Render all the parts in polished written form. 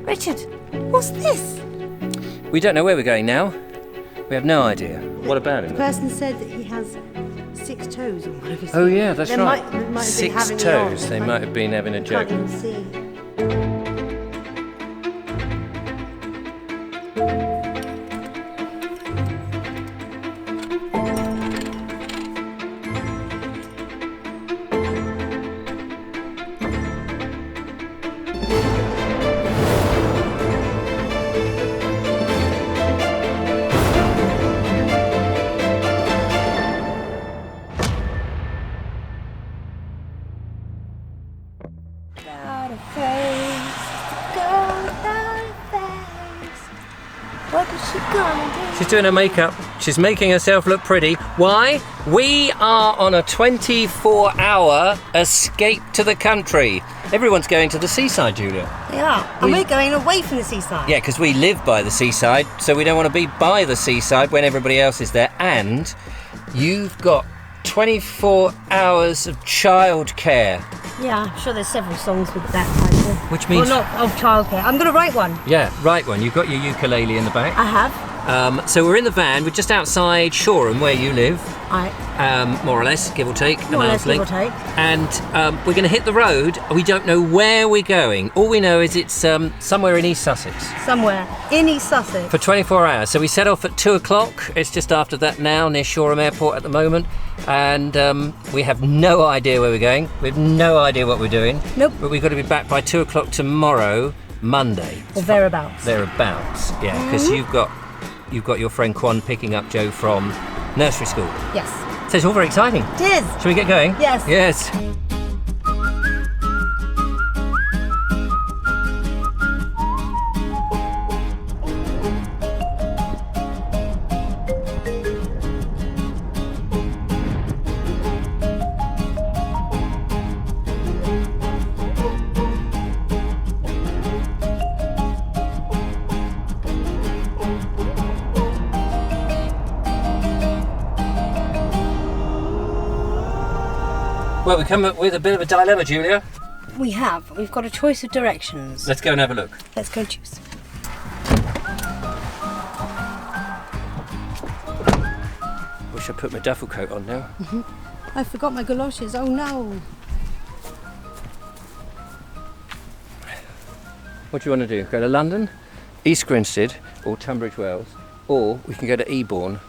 Richard, what's this? We don't know where we're going now. We have no idea. What about The him? person said that he has 6 toes on one of his feet. Oh yeah, that's They right. might have been 6 having toes. me on. They might have been having a joke. Can't even see. What is she gonna do? She's doing her makeup. She's making herself look pretty. Why? We are on a 24-hour escape to the country. Everyone's going to the seaside, Julia. They are. And we're going away from the seaside. Yeah, because we live by the seaside, so we don't want to be by the seaside when everybody else is there. And you've got 24 hours of childcare. Yeah, I'm sure there's several songs with that title. Which means... Well, not of childcare. I'm going to write one. Yeah, write one. You've got your ukulele in the back. I have. So we're in the van. We're just outside Shoreham, where you live. More or less, give or take. More or less, give or take. And we're going to hit the road. We don't know where we're going. All we know is it's somewhere in East Sussex. Somewhere in East Sussex. For 24 hours. So we set off at 2 o'clock. It's just after that now, near Shoreham Airport at the moment. And we have no idea where we're going. We have no idea what we're doing. Nope. But we've got to be back by 2 o'clock tomorrow, Monday. Or thereabouts. Thereabouts, yeah. Because you've got your friend Quan picking up Joe from nursery school. Yes. So it's all very exciting. It is. Shall we get going? Yes. Yes. Well, we come up with a bit of a dilemma, Julia. We have. We've got a choice of directions. Let's go and have a look. Let's go choose. Wish I put my duffel coat on now. I forgot my galoshes. Oh no. What do you want to do? Go to London, East Grinstead, or Tunbridge Wells, or we can go to Eastbourne,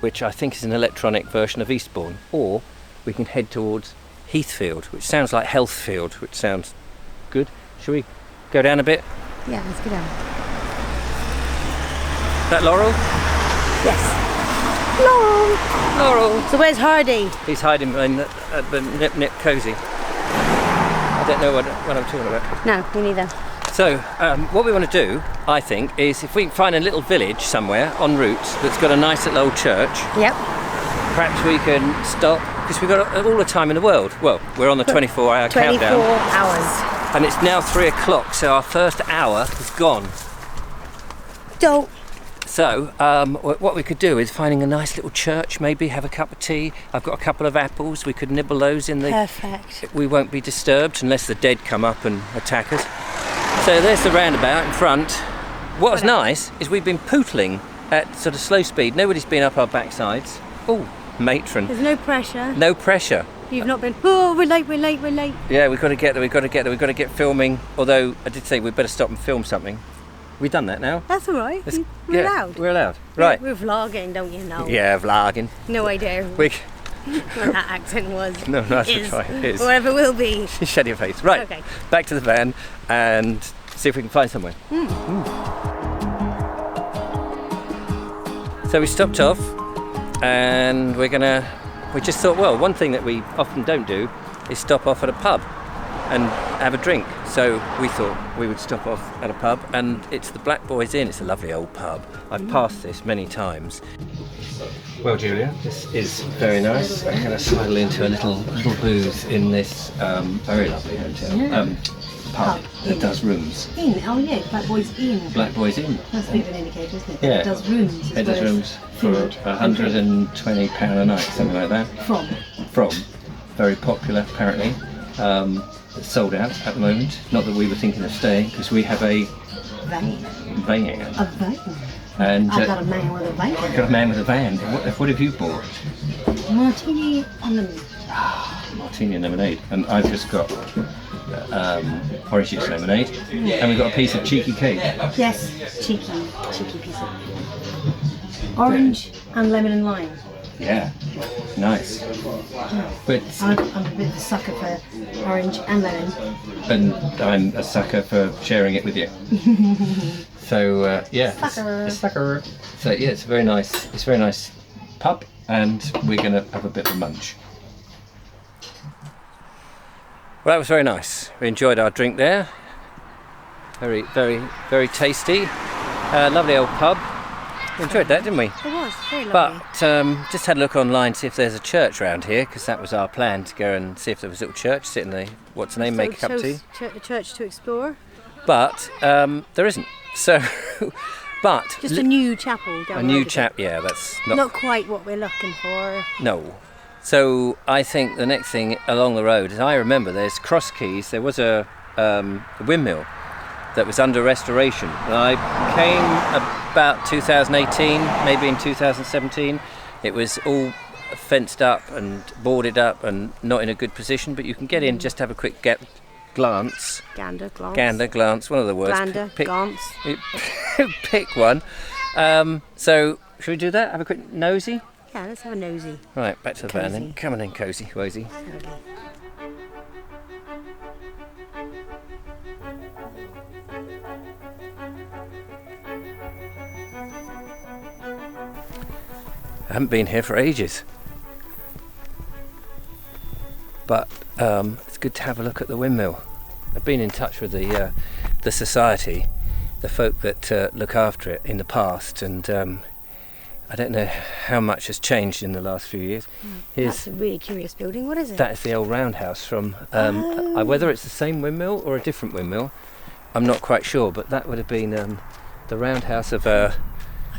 which I think is an electronic version of Eastbourne, or we can head towards Heathfield, which sounds like Healthfield, which sounds good. Shall we go down a bit? Yeah, let's go down. That Laurel? Yes. Laurel! So where's Hardy? He's hiding behind the nip cosy. I don't know what I'm talking about. No, me neither. So, what we want to do, I think, is if we can find a little village somewhere en route that's got a nice little old church. Yep. Perhaps we can stop, because we've got all the time in the world. Well, we're on the 24-hour 24 countdown. hours. And it's now 3 o'clock, so our first hour is gone. Don't. So, what we could do is finding a nice little church, maybe have a cup of tea. I've got a couple of apples. We could nibble those in the... Perfect. We won't be disturbed unless the dead come up and attack us. So there's the roundabout in front. What's nice is we've been pootling at sort of slow speed. Nobody's been up our backsides. Oh, matron. There's no pressure. No pressure. You've not been, oh, we're late. Yeah, we've got to get there, we've got to get filming. Although, I did say we'd better stop and film something. We've done that now. That's all right. We're allowed. We're allowed. Right. We're vlogging, don't you know? Yeah, vlogging. No idea what that accent was. No, that's right. It is. Whatever will be. Shut your face. Right. Okay. Back to the van and see if we can find somewhere. So we stopped off and we just thought, well, one thing that we often don't do is stop off at a pub and have a drink. So we thought we would stop off at a pub, and it's the Black Boys Inn. It's a lovely old pub. I've passed this many times. Well, Julia, this is very nice. I'm going to sidle into a little booth in this very lovely hotel. Pub that does rooms. Inn, oh yeah, Black Boys Inn. Black Boys Inn. That's a bit of an indicator, isn't it? Yeah. It does rooms. It does rooms for £120 a night, something like that. From. Very popular, apparently. It's sold out at the moment. Not that we were thinking of staying, because we have a Van. Van. A van. And I've got a man with a van. got a man with a van. What have you bought? Martini and lemon. Martini and lemonade. And I've just got orange juice lemonade. And we've got a piece of cheeky cake. Yes, cheeky piece of orange and lemon and lime. Yeah, nice. But I'm a bit of a sucker for orange and lemon. and I'm a sucker for sharing it with you. So yeah, Sucker. sucker. So yeah, it's a very nice. It's a very nice pub, and we're gonna have a bit of a munch. Well, that was very nice. We enjoyed our drink there. Very, very, very tasty. Lovely old pub. We enjoyed that, didn't we? It was very lovely. But just had a look online to see if there's a church around here, because that was our plan, to go and see if there was a little church, sit in the, what's the name, make a cup of tea. A church to explore. But there isn't. So, but Just a new chapel down a the new road. chap. Yeah, that's Not quite what we're looking for. no. So I think the next thing along the road, as I remember, there's Cross Keys. There was a windmill that was under restoration. And I came about 2018, maybe in 2017. It was all fenced up and boarded up and not in a good position, but you can get in, just have a quick glance. Gander, glance. Gander, glance, one of the words. Glander, glance. Pick one. So, should we do that? Have a quick nosy? Yeah, let's have a nosy. Right, back to the van then. Cosy. Come on in, cosy, wozy. Okay. I haven't been here for ages. But it's good to have a look at the windmill. I've been in touch with the society, the folk that look after it in the past, and I don't know how much has changed in the last few years. That's a really curious building. What is it? That is the old roundhouse from, whether it's the same windmill or a different windmill, I'm not quite sure, but that would have been the roundhouse of I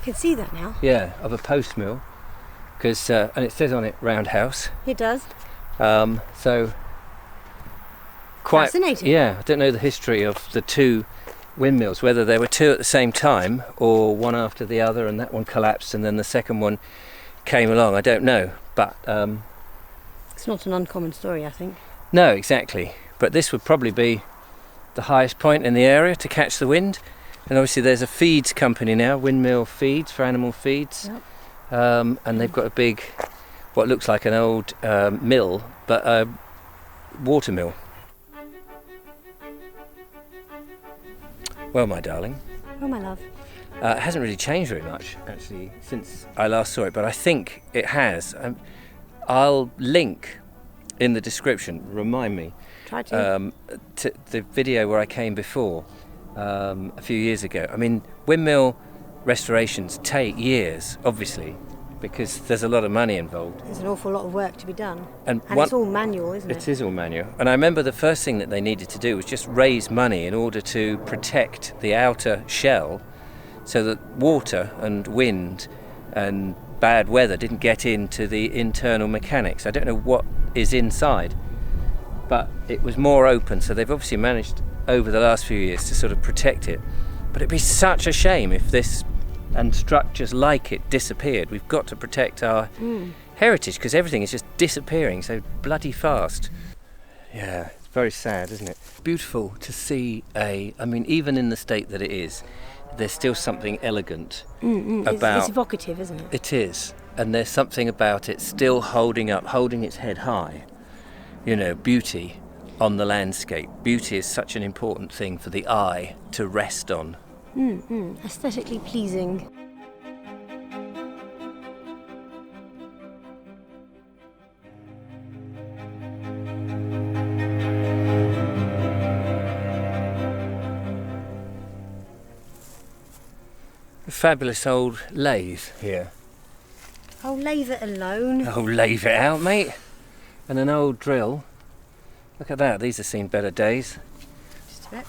can see that now. of a post mill, because and it says on it roundhouse. It does. So quite Fascinating. Yeah, I don't know the history of the two windmills, whether there were two at the same time or one after the other, and that one collapsed and then the second one came along. I don't know, but It's not an uncommon story, I think. no, exactly. But this would probably be the highest point in the area to catch the wind. And obviously there's a feeds company now, Windmill Feeds, for animal feeds. Yep. And they've got a big, what looks like an old mill, but a water mill. Well, my darling, Oh, my love. it hasn't really changed very much, actually, since I last saw it, but I think it has. I'll link in the description, remind me, Try to. to the video where I came before a few years ago. I mean, windmill restorations take years, obviously, because there's a lot of money involved. There's an awful lot of work to be done. And it's all manual, isn't it? It is all manual. And I remember the first thing that they needed to do was just raise money in order to protect the outer shell so that water and wind and bad weather didn't get into the internal mechanics. I don't know what is inside, but it was more open, so they've obviously managed over the last few years to sort of protect it. But it'd be such a shame if this and structures like it disappeared. We've got to protect our heritage, because everything is just disappearing so bloody fast. Yeah, it's very sad, isn't it? Beautiful to see I mean, even in the state that it is, there's still something elegant about It's evocative, isn't it? it is, and there's something about it still holding its head high. You know, beauty on the landscape. Beauty is such an important thing for the eye to rest on. Aesthetically pleasing. A fabulous old lathe here. Oh, leave it alone. Oh, leave it out, mate. And an old drill. Look at that, these have seen better days. Just a bit.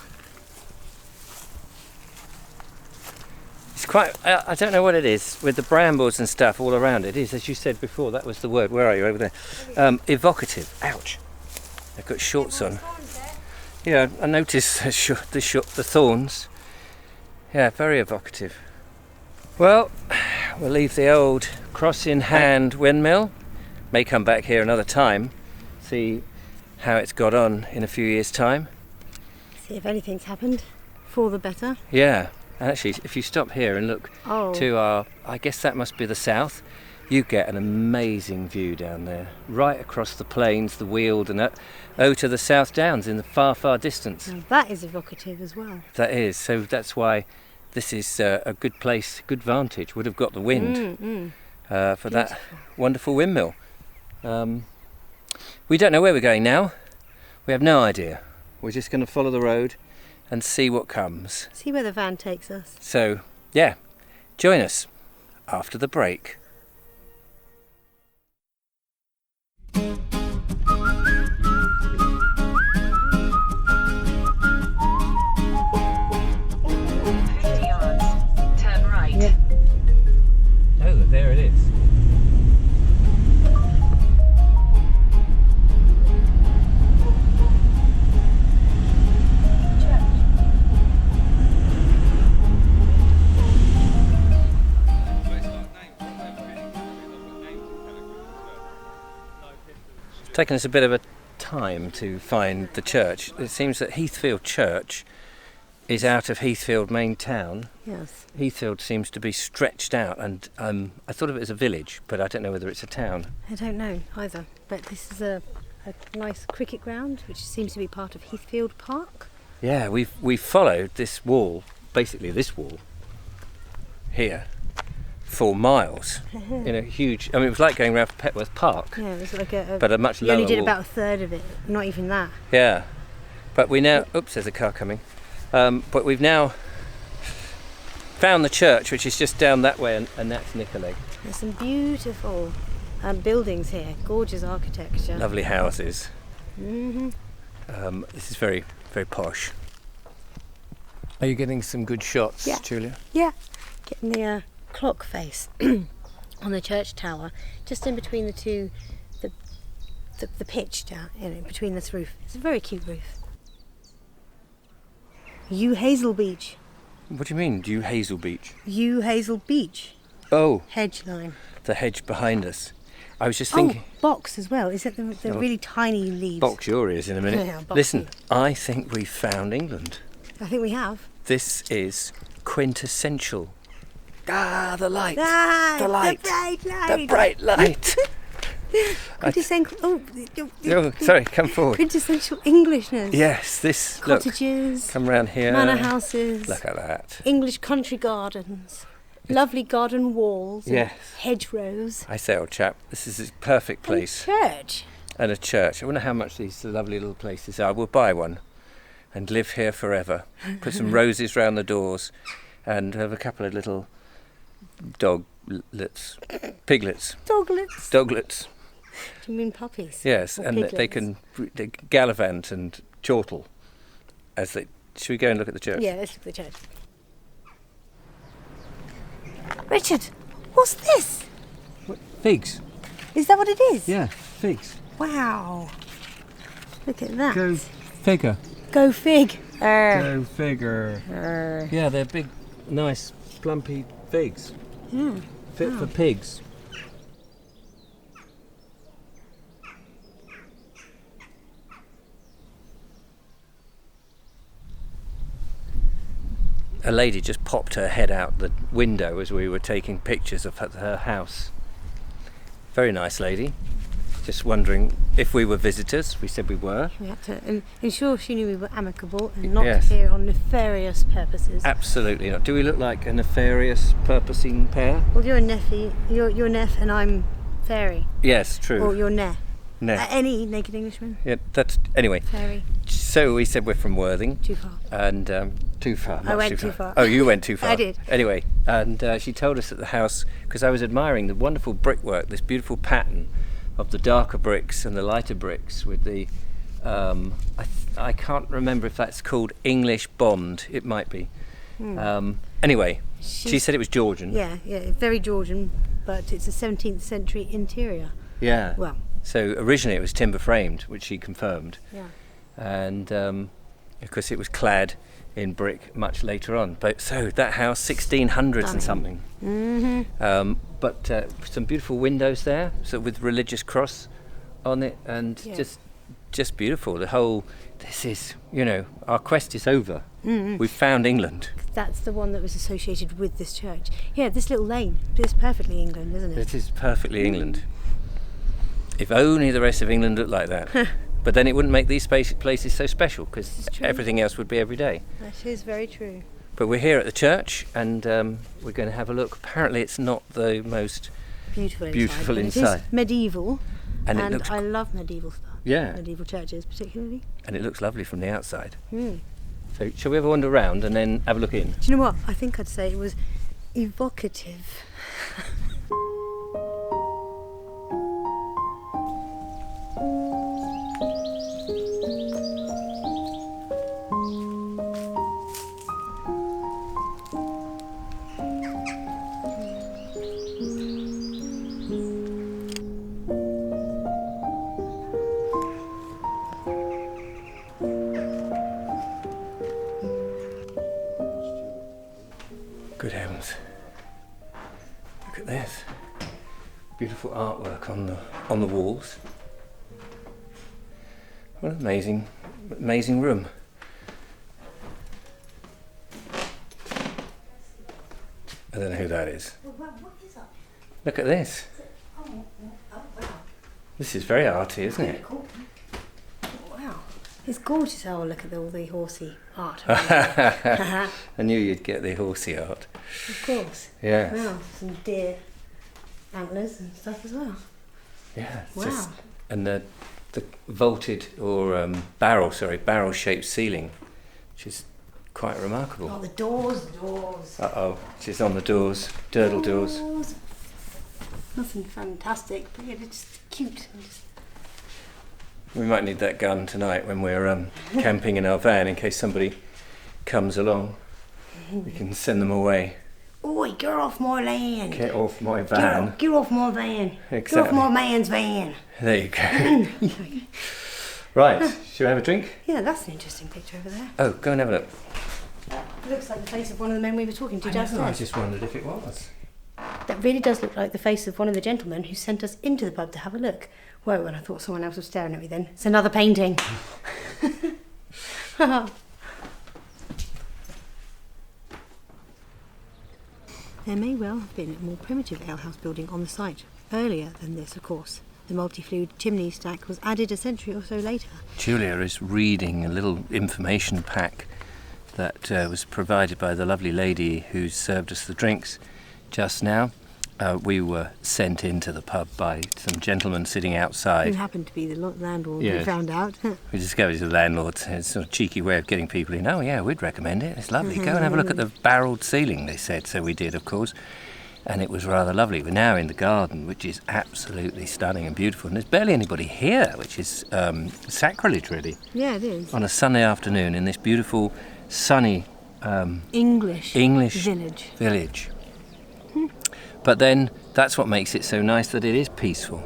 It's quite, I don't know what it is, with the brambles and stuff all around it. It is, as you said before, that was the word. Where are you? Over there. Evocative. Ouch. I've got shorts on. Yeah, I noticed the thorns. Yeah, very evocative. Well, we'll leave the old cross-in-hand windmill. May come back here another time, see how it's got on in a few years' time. See if anything's happened for the better. Yeah, and actually, if you stop here and look to our, I guess that must be the south, you get an amazing view down there, right across the plains, the Weald, and to the South Downs in the far, far distance. Now that is evocative as well. That is, so that's why this is a good place, good vantage, would have got the wind for Beautiful. That wonderful windmill. We don't know where we're going now. We have no idea. We're just going to follow the road and see what comes. See where the van takes us. So, yeah, join us after the break. Oh, there it is. It's taken us a bit of a time to find the church. It seems that Heathfield Church is out of Heathfield main town. Yes. Heathfield seems to be stretched out, and I thought of it as a village, but I don't know whether it's a town. I don't know either, but this is a nice cricket ground, which seems to be part of Heathfield Park. Yeah, we've followed this wall, basically this wall, here, for miles, in a huge, I mean, it was like going around Petworth Park. Yeah, it was like but a much lower You only did wall. about a third of it, not even that. Yeah, but we now, oops, there's a car coming. But we've now found the church, which is just down that way, and that's Nicoleg. There's some beautiful buildings here, gorgeous architecture. Lovely houses. Mm-hmm. This is very, very posh. Are you getting some good shots, Yeah. Julia? Yeah, getting the clock face on the church tower, just in between the two, the pitch down, between this roof. It's a very cute roof. Yew Hazel Beach. What do you mean, Yew Hazel Beach? Yew Hazel Beach. Oh, Hedge line. the hedge behind us. I was just thinking... Oh, box as well. Is it the really tiny leaves? Box your ears in a minute. Yeah, box Listen, them. I think we've found England. I think we have. This is quintessential. Ah, the light. Ah, the light. The bright light. The bright light. Quintessential. Oh, sorry, come forward. Quintessential Englishness. Yes, this. Cottages. Look, come round here. Manor houses. Look at that. English country gardens. Lovely garden walls. Yes. Hedgerows. I say, old chap, this is a perfect place. And a church. And a church. I wonder how much these lovely little places are. We'll buy one and live here forever. Put some roses round the doors and have a couple of little piglets. Doglets. Doglets. Do you mean puppies? Yes, Or and piglets? they gallivant and chortle as they. Should we go and look at the church? Yeah, let's look at the church. Richard, what's this? What? Figs. Is that what it is? Yeah, figs. Wow. Look at that. Go figure. Go fig. Go figure. Yeah, they're big, nice, plumpy figs. Yeah. Fit for pigs. A lady just popped her head out the window as we were taking pictures of her house. Very nice lady. Just wondering if we were visitors. We said we were. We had to ensure she knew we were amicable and not Yes. here on nefarious purposes. Absolutely not. Do we look like a nefarious purposing pair? Well, you're a neffy, you're neff and I'm fairy. Yes, true. Or you're ne. No. Any naked Englishman? Yeah, that's anyway. Fairy. So we said we're from Worthing. Too far. And too far. I much went too far. Oh, you went too far. I did. Anyway, and she told us that the house, because I was admiring the wonderful brickwork, this beautiful pattern of the darker bricks and the lighter bricks with the, I can't remember if that's called English Bond. It might be. Anyway, she said it was Georgian. Yeah, very Georgian, but it's a 17th century interior. Yeah. Well. So originally it was timber framed, which she confirmed. Yeah. And of course it was clad in brick much later on. But so that house, 1600s and something. But some beautiful windows there, so with religious cross on it, and just beautiful. The whole, this is, our quest is over. We've found England. That's the one that was associated with this church. Yeah, this little lane is perfectly England, isn't it? It is perfectly England. If only the rest of England looked like that. But then it wouldn't make these places so special, because everything else would be every day. That is very true. But we're here at the church, and we're going to have a look. Apparently it's not the most beautiful inside. It is medieval, and it looks, I love medieval stuff. Yeah. Medieval churches particularly. And it looks lovely from the outside. So shall we have a wander around and then have a look in? Do you know what? I think I'd say it was evocative. Good heavens. Look at this. Beautiful artwork on the walls. What an amazing room. I don't know who that is. What is that? Look at this. Oh, wow. This is very arty, isn't it? Cool. Wow. It's gorgeous. Oh, look at all the horsey art. I knew you'd get the horsey art. Of course. Yeah. Wow, some deer antlers and stuff as well. Yeah. Wow. And the vaulted or barrel-shaped ceiling, which is quite remarkable. Oh, the doors. Uh-oh, she's on the doors, doors. Nothing fantastic, but yeah, it's just cute. We might need that gun tonight when we're camping in our van in case somebody comes along. We can send them away. Oi, get off my land. Get off my van. Get off my van. Exactly. Get off my man's van. There you go. Right, shall we have a drink? Yeah, that's an interesting picture over there. Oh, go and have a look. It looks like the face of one of the men we were talking to downstairs. I just wondered if it was. That really does look like the face of one of the gentlemen who sent us into the pub to have a look. Whoa, and I thought someone else was staring at me then. It's another painting. There may well have been a more primitive alehouse building on the site. Earlier than this, of course. The multi-flued chimney stack was added a century or so later. Julia is reading a little information pack that was provided by the lovely lady who served us the drinks just now. We were sent into the pub by some gentlemen sitting outside. Who happened to be the landlord, Yes. we found out. We discovered he's a landlord. It's a sort of cheeky way of getting people in. Oh yeah, we'd recommend it. It's lovely. Go and have a look at the barrelled ceiling, they said. So we did, of course. And it was rather lovely. We're now in the garden, which is absolutely stunning and beautiful. And there's barely anybody here, which is sacrilege, really. Yeah, it is. On a Sunday afternoon in this beautiful, sunny English village. But then that's what makes it so nice, that it is peaceful.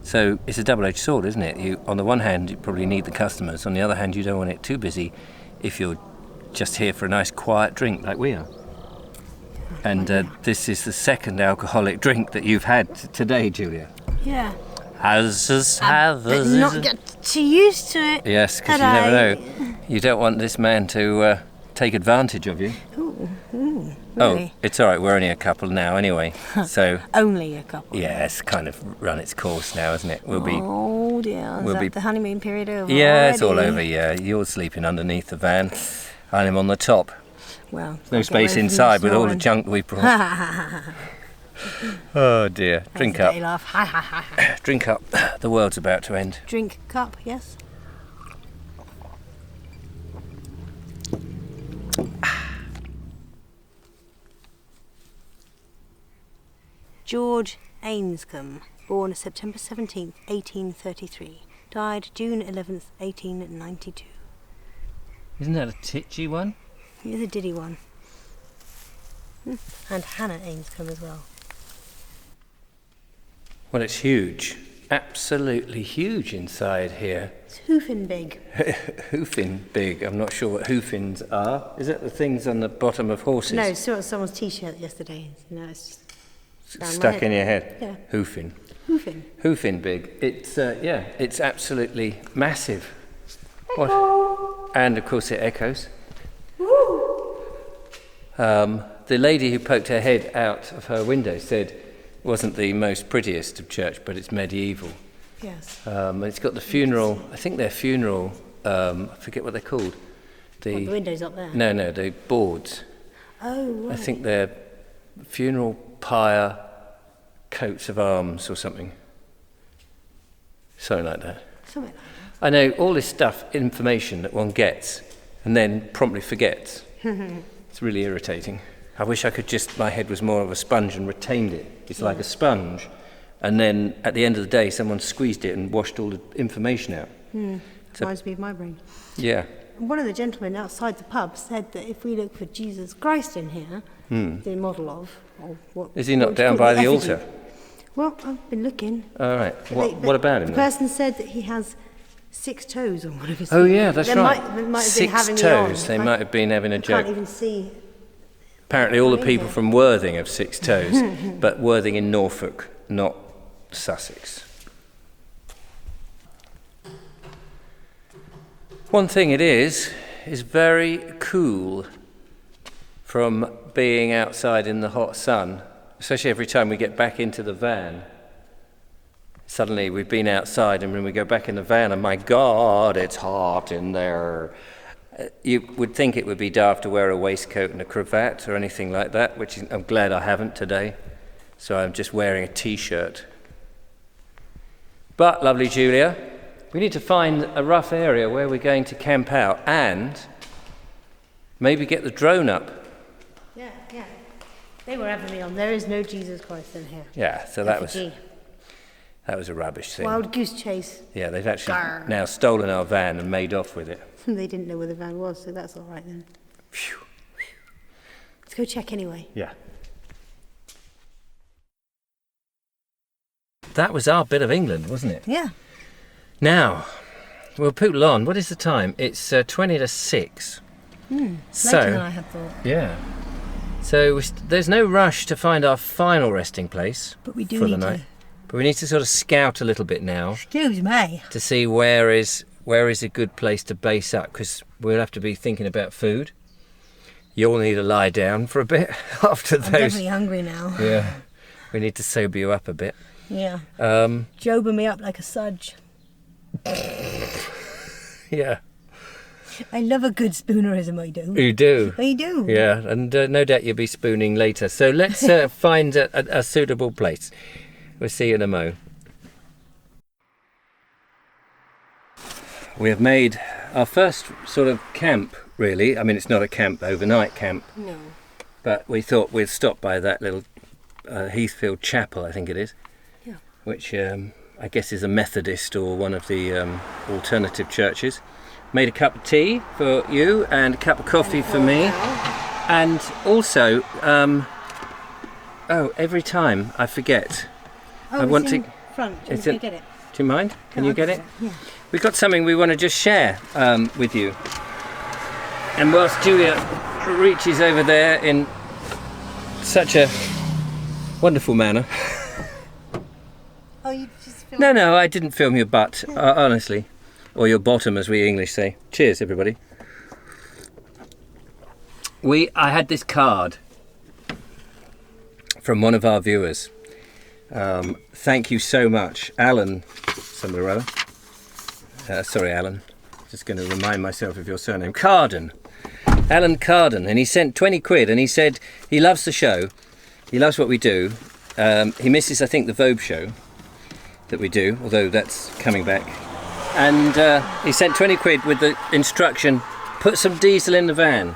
So it's a double-edged sword, isn't it? You, on the one hand, you probably need the customers. On the other hand, you don't want it too busy if you're just here for a nice quiet drink like we are. And this is the second alcoholic drink that you've had today, Julia. Yeah. But not get too used to it. Yes, because you never know. You don't want this man to take advantage of you. Ooh, Oh, really? it's all right. We're only a couple now anyway. So Only a couple. yeah, it's kind of run its course now, isn't it? We'll be. Oh dear, we'll is that be- the honeymoon period over? Yeah, it's all already? over. Yeah, you're sleeping underneath the van. I'm on the top. Well, No I'll get space away from inside with all the snoring. junk we brought. Oh dear. Drink That's up. a day laugh. Ha ha ha ha. Drink up. The world's about to end. Drink cup, yes. George Ainscombe, born September 17th, 1833, died June 11th, 1892. Isn't that a titchy one? Here's a diddy one. And Hannah Ainscombe as well. Well, it's huge. absolutely huge inside here. It's hoofing big. Hoofing big. I'm not sure what hoofins are. Is that the things on the bottom of horses? No, I saw it on someone's T-shirt yesterday. No, it's just Stuck in your head? Yeah. Hoofing. Hoofing. Hoofing big. It's, it's absolutely massive. What? And of course it echoes. Woo! The lady who poked her head out of her window said it wasn't the most prettiest of church, but it's medieval. Yes. And it's got the funeral, I think they're funeral, I forget what they're called. The windows up there? No, the boards. Oh, right. I think they're funeral pyre coats of arms or something. Something like that. Something like that. I know all this stuff, information that one gets and then promptly forgets. It's really irritating. I wish I could my head was more of a sponge and retained it. It's like a sponge. And then at the end of the day, someone squeezed it and washed all the information out. Reminds me of my brain. Yeah. One of the gentlemen outside the pub said that if we look for Jesus Christ in here, the model of, or what is he not what do you down call it, by the effigy. altar? Well, I've been looking. All right. But What about him The then? person said that he has 6 toes on one of his Oh feet. yeah, that's They right. might have 6 been having toes. it They on. might have been having a I joke. can't even see. Apparently all the in people here. from Worthing have 6 toes, but Worthing in Norfolk, not Sussex. One thing it is very cool from being outside in the hot sun, especially every time we get back into the van. Suddenly we've been outside and when we go back in the van and my God, it's hot in there. You would think it would be daft to wear a waistcoat and a cravat or anything like that, which I'm glad I haven't today. So I'm just wearing a t-shirt. But, lovely Julia, we need to find a rough area where we're going to camp out and maybe get the drone up. Yeah. They were having me on. There is no Jesus Christ in here. Yeah, so that Effigy. was a rubbish thing. Wild goose chase. Yeah, they've actually Grr. now stolen our van and made off with it. They didn't know where the van was, so that's all right then. Phew. Let's go check anyway. Yeah. That was our bit of England, wasn't it? Yeah. Now, we'll poodle on. What is the time? It's 20 to 6. Later than I had thought. Yeah. So there's no rush to find our final resting place But we do for the need night. to. But we need to sort of scout a little bit now Excuse me. to see where is a good place to base up, because we'll have to be thinking about food. You'll need to lie down for a bit after I'm those. definitely hungry now. Yeah. We need to sober you up a bit. Yeah. Um, Jobing me up like a sudge. yeah. I love a good spoonerism, I do. You do. I do. Yeah, and no doubt you'll be spooning later. So let's find a suitable place. We'll see you in a mo. We have made our first sort of camp, really. I mean, it's not a camp, overnight camp. No. But we thought we'd stop by that little Heathfield Chapel, I think it is. Yeah. Which I guess is a Methodist or one of the alternative churches. Made a cup of tea for you and a cup of coffee for me. And also, every time I forget. Oh, I want it's in to- front. it's Can in- you get it? Do you mind? Can you get it? Yeah. We've got something we want to just share with you. And whilst Julia reaches over there in such a wonderful manner. Oh, you just feel. No, I didn't film your butt, honestly. Or your bottom, as we English say. Cheers, everybody. I had this card from one of our viewers. Thank you so much, Alan. Somebody or other. Sorry, Alan. Just going to remind myself of your surname. Carden. Alan Carden. And he sent 20 quid and he said he loves the show. He loves what we do. He misses, I think, the Vobes show that we do, although that's coming back. And he sent 20 quid with the instruction, put some diesel in the van.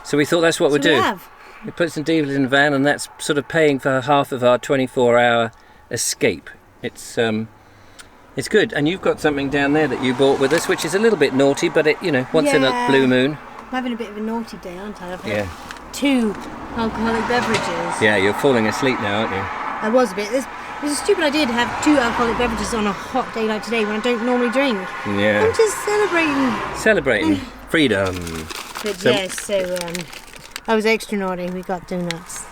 So we thought that's what we'll do. We put some diesel in the van, and that's sort of paying for half of our 24-hour escape. It's good. And you've got something down there that you bought with us, which is a little bit naughty, but once in a blue moon. I'm having a bit of a naughty day, aren't I? I've had Yeah. 2 alcoholic beverages. Yeah, you're falling asleep now, aren't you? I was a bit. It was a stupid idea to have 2 alcoholic beverages on a hot day like today when I don't normally drink. Yeah. I'm just celebrating. Celebrating freedom. But I was extra naughty. We got donuts.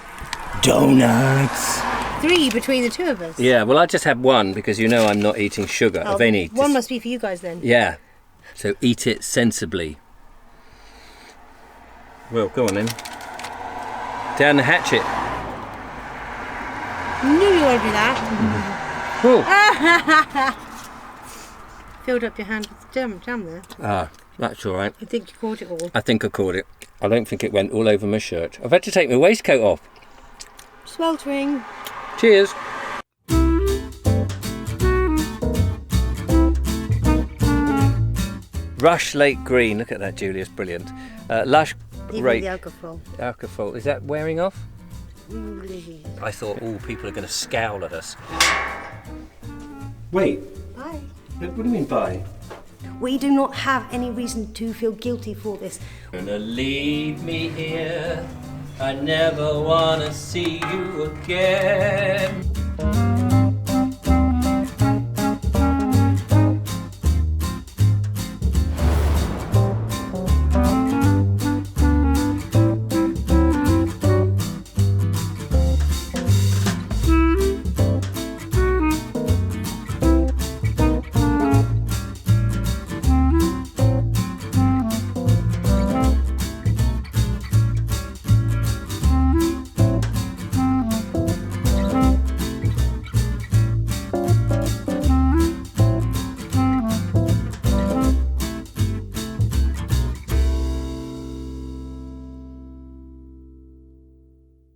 Donuts. 3 between the 2 of us. Yeah, well, I just had 1 because you know I'm not eating sugar of any. 1 must be for you guys then. Yeah. So eat it sensibly. Well, go on then. Down the hatchet. Knew you want to do that. Filled up your hand with jam there. Ah, that's all right. I think you caught it all. I think I caught it. I don't think it went all over my shirt. I've had to take my waistcoat off. Sweltering. Cheers. Rush Lake Green. Look at that, Julius. Brilliant. Lush Even Lake. the alcohol. Alcohol. Is that wearing off? I thought all people are going to scowl at us. Wait. Bye. What do you mean bye? We do not have any reason to feel guilty for this. Gonna leave me here. I never wanna see you again.